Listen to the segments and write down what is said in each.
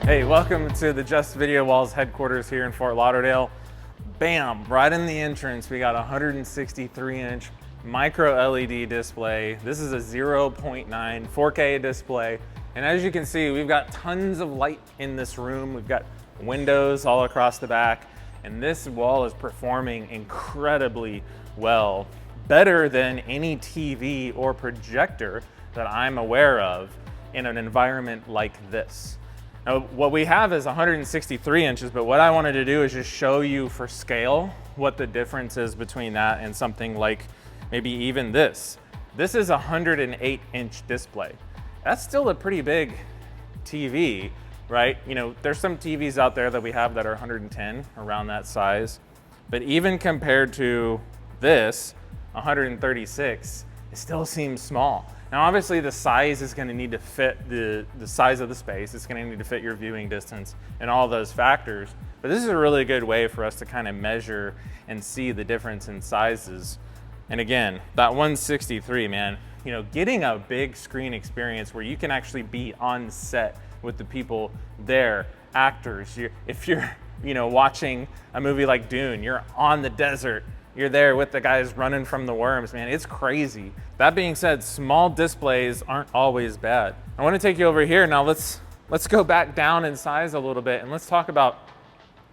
Hey, welcome to the Just Video Walls headquarters here in Fort Lauderdale. Bam, right in the entrance, we got a 163-inch micro LED display. This is a 0.9 4K display. And as you can see, we've got tons of light in this room. We've got windows all across the back, and this wall is performing incredibly well. Better than any TV or projector that I'm aware of in an environment like this. Now, what we have is 163 inches, but what I wanted to do is just show you for scale what the difference is between that and something like maybe even this. This is a 108-inch display. That's still a pretty big TV, right? You know, there's some TVs out there that we have that are 110, around that size. But even compared to this, 136, it still seems small. Now, obviously, the size is going to need to fit the size of the space. It's going to need to fit your viewing distance and all those factors. But this is a really good way for us to kind of measure and see the difference in sizes. And again, that 163, man, you know, getting a big screen experience where you can actually be on set with the people there, actors. If you're, you know, watching a movie like Dune, you're on the desert. You're there with the guys running from the worms, man. It's crazy. That being said, small displays aren't always bad. I want to take you over here. Now let's go back down in size a little bit and let's talk about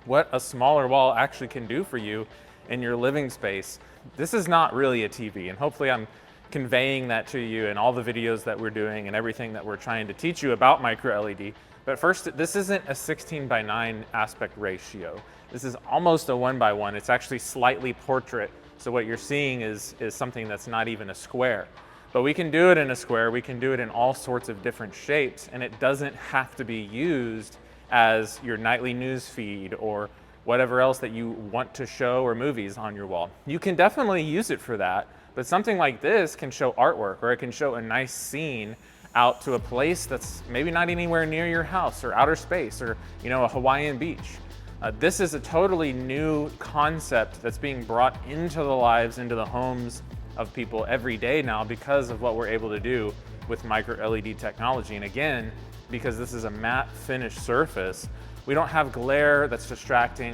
what a smaller wall actually can do for you in your living space. This is not really a TV, and hopefully I'm conveying that to you in all the videos that we're doing and everything that we're trying to teach you about micro LED. But first, this isn't a 16:9 aspect ratio. This is almost a 1:1. It's actually slightly portrait. So what you're seeing is something that's not even a square. But we can do it in a square. We can do it in all sorts of different shapes, and it doesn't have to be used as your nightly news feed or whatever else that you want to show, or movies on your wall. You can definitely use it for that, but something like this can show artwork, or it can show a nice scene out to a place that's maybe not anywhere near your house, or outer space, or, you know, a Hawaiian beach. This is a totally new concept that's being brought into the lives, into the homes of people every day now because of what we're able to do with micro LED technology. And again, because this is a matte finish surface, we don't have glare that's distracting.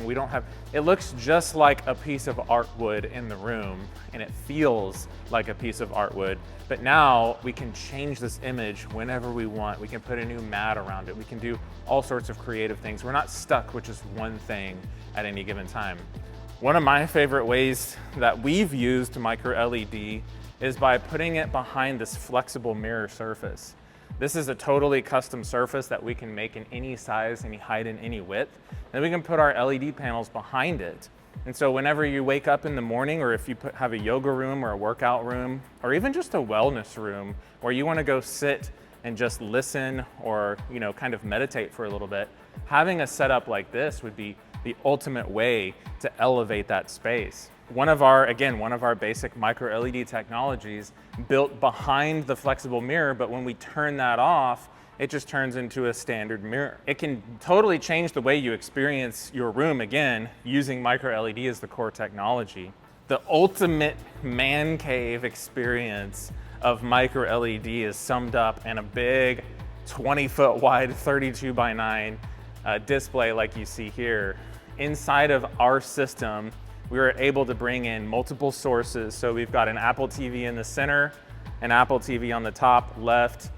It looks just like a piece of artwood in the room, and it feels like a piece of artwood. But now we can change this image whenever we want. We can put a new mat around it. We can do all sorts of creative things. We're not stuck with just one thing at any given time. One of my favorite ways that we've used micro LED is by putting it behind this flexible mirror surface. This is a totally custom surface that we can make in any size, any height, and any width. And we can put our LED panels behind it. And so whenever you wake up in the morning, or if you have a yoga room or a workout room, or even just a wellness room where you want to go sit and just listen, or, you know, kind of meditate for a little bit, having a setup like this would be the ultimate way to elevate that space. One of our basic micro LED technologies built behind the flexible mirror, but when we turn that off, it just turns into a standard mirror. It can totally change the way you experience your room, again, using micro LED as the core technology. The ultimate man cave experience of micro LED is summed up in a big 20-foot wide 32:9 display like you see here. Inside of our system, we were able to bring in multiple sources. So we've got an Apple TV in the center, an Apple TV on the top left,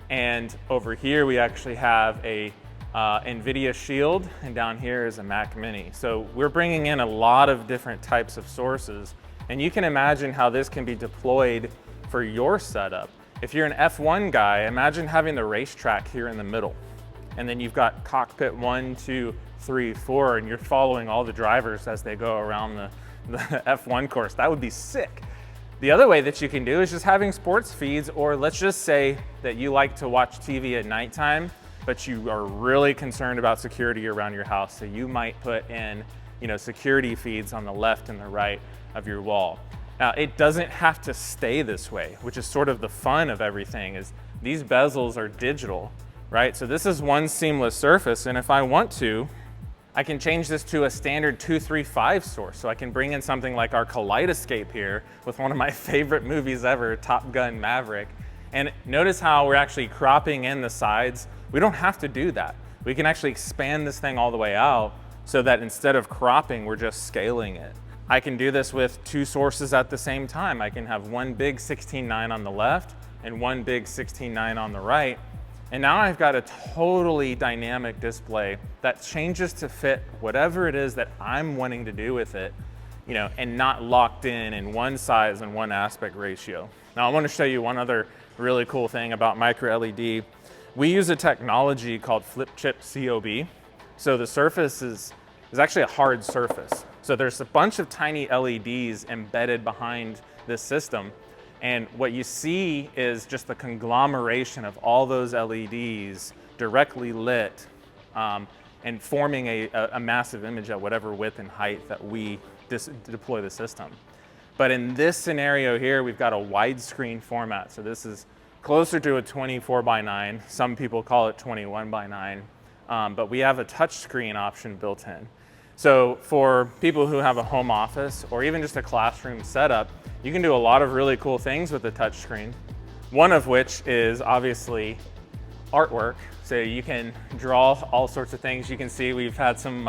and over here we actually have a NVIDIA Shield, and down here is a Mac Mini. So we're bringing in a lot of different types of sources, and you can imagine how this can be deployed for your setup. If you're an F1 guy, imagine having the racetrack here in the middle, and then you've got cockpit 1, 2, 3, 4, and you're following all the drivers as they go around the F1 course. That would be sick. The other way that you can do is just having sports feeds, or let's just say that you like to watch TV at nighttime, but you are really concerned about security around your house. So you might put in, you know, security feeds on the left and the right of your wall. Now, it doesn't have to stay this way, which is sort of the fun of everything, is these bezels are digital, right? So this is one seamless surface, and if I want to, I can change this to a standard 235 source. So I can bring in something like our Kaleidoscape here with one of my favorite movies ever, Top Gun Maverick. And notice how we're actually cropping in the sides. We don't have to do that. we can actually expand this thing all the way out so that instead of cropping, we're just scaling it. I can do this with two sources at the same time. I can have one big 16:9 on the left and one big 16:9 on the right. And now I've got a totally dynamic display that changes to fit whatever it is that I'm wanting to do with it, you know, and not locked in one size and one aspect ratio. Now I want to show you one other really cool thing about MicroLED. We use a technology called flip chip COB. So the surface is actually a hard surface. So there's a bunch of tiny LEDs embedded behind this system. And what you see is just the conglomeration of all those LEDs directly lit and forming a massive image at whatever width and height that we deploy the system. But in this scenario here, we've got a widescreen format. So this is closer to a 24:9. Some people call it 21:9. But we have a touchscreen option built in. So for people who have a home office or even just a classroom setup, you can do a lot of really cool things with the touchscreen. One of which is obviously artwork. So you can draw all sorts of things. You can see we've had some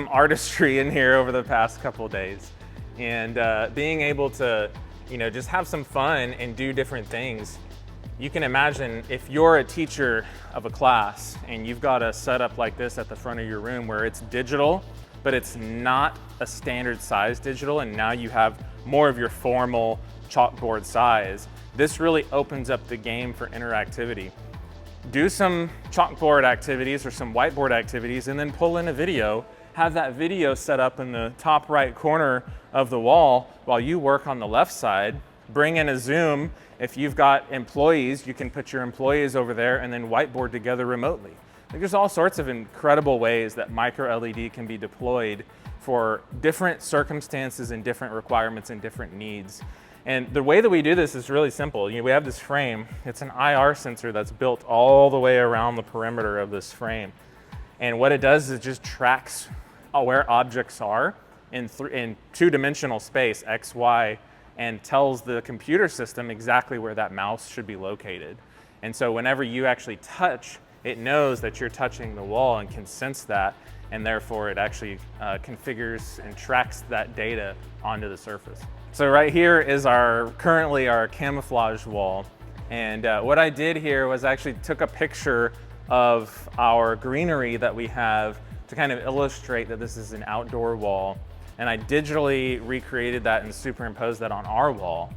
artistry in here over the past couple of days. And being able to, you know, just have some fun and do different things. You can imagine if you're a teacher of a class and you've got a setup like this at the front of your room where it's digital, but it's not a standard size digital, and now you have more of your formal chalkboard size. This really opens up the game for interactivity. Do some chalkboard activities or some whiteboard activities and then pull in a video. Have that video set up in the top right corner of the wall while you work on the left side. Bring in a Zoom. If you've got employees, you can put your employees over there and then whiteboard together remotely. There's all sorts of incredible ways that MicroLED can be deployed for different circumstances and different requirements and different needs. And the way that we do this is really simple. You know, we have this frame. It's an IR sensor that's built all the way around the perimeter of this frame. And what it does is it just tracks where objects are in two-dimensional space, X, Y, and tells the computer system exactly where that mouse should be located. And so whenever you actually touch, it knows that you're touching the wall and can sense that, and therefore it actually configures and tracks that data onto the surface. So right here is currently our camouflage wall. And what I did here was actually took a picture of our greenery that we have to kind of illustrate that this is an outdoor wall. And I digitally recreated that and superimposed that on our wall.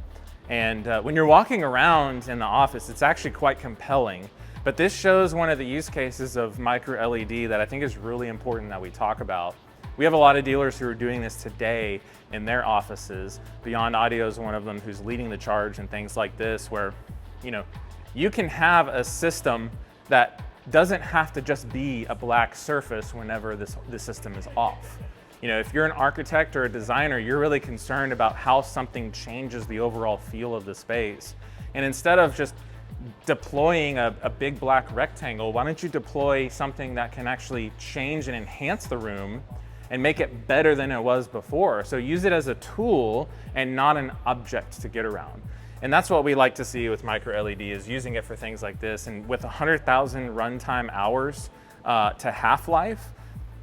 And when you're walking around in the office, it's actually quite compelling. But this shows one of the use cases of MicroLED that I think is really important that we talk about. We have a lot of dealers who are doing this today in their offices. Beyond Audio is one of them who's leading the charge and things like this, where, you know, you can have a system that doesn't have to just be a black surface whenever this system is off. You know, if you're an architect or a designer, you're really concerned about how something changes the overall feel of the space. And instead of just deploying a big black rectangle, why don't you deploy something that can actually change and enhance the room and make it better than it was before? So use it as a tool and not an object to get around. And that's what we like to see with MicroLED, is using it for things like this. And with 100,000 runtime hours to half-life,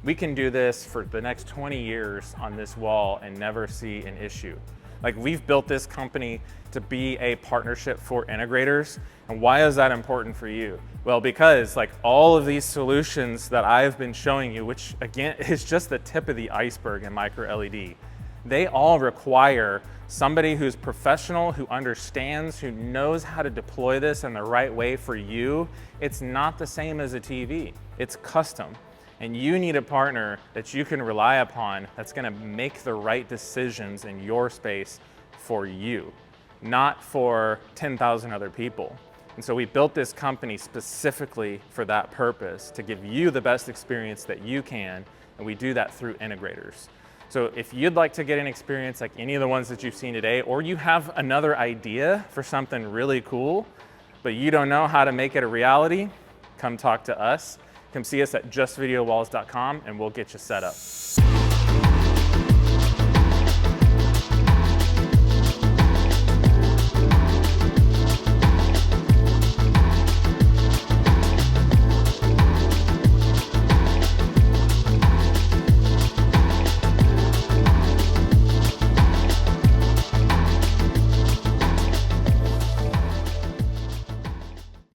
we can do this for the next 20 years on this wall and never see an issue. Like, we've built this company to be a partnership for integrators. And why is that important for you? Well, because like all of these solutions that I've been showing you, which again is just the tip of the iceberg in MicroLED, they all require somebody who's professional, who understands, who knows how to deploy this in the right way for you. It's not the same as a TV, it's custom. And you need a partner that you can rely upon that's gonna make the right decisions in your space for you, not for 10,000 other people. And so we built this company specifically for that purpose, to give you the best experience that you can, and we do that through integrators. So if you'd like to get an experience like any of the ones that you've seen today, or you have another idea for something really cool, but you don't know how to make it a reality, come talk to us. Come see us at justvideowalls.com and we'll get you set up.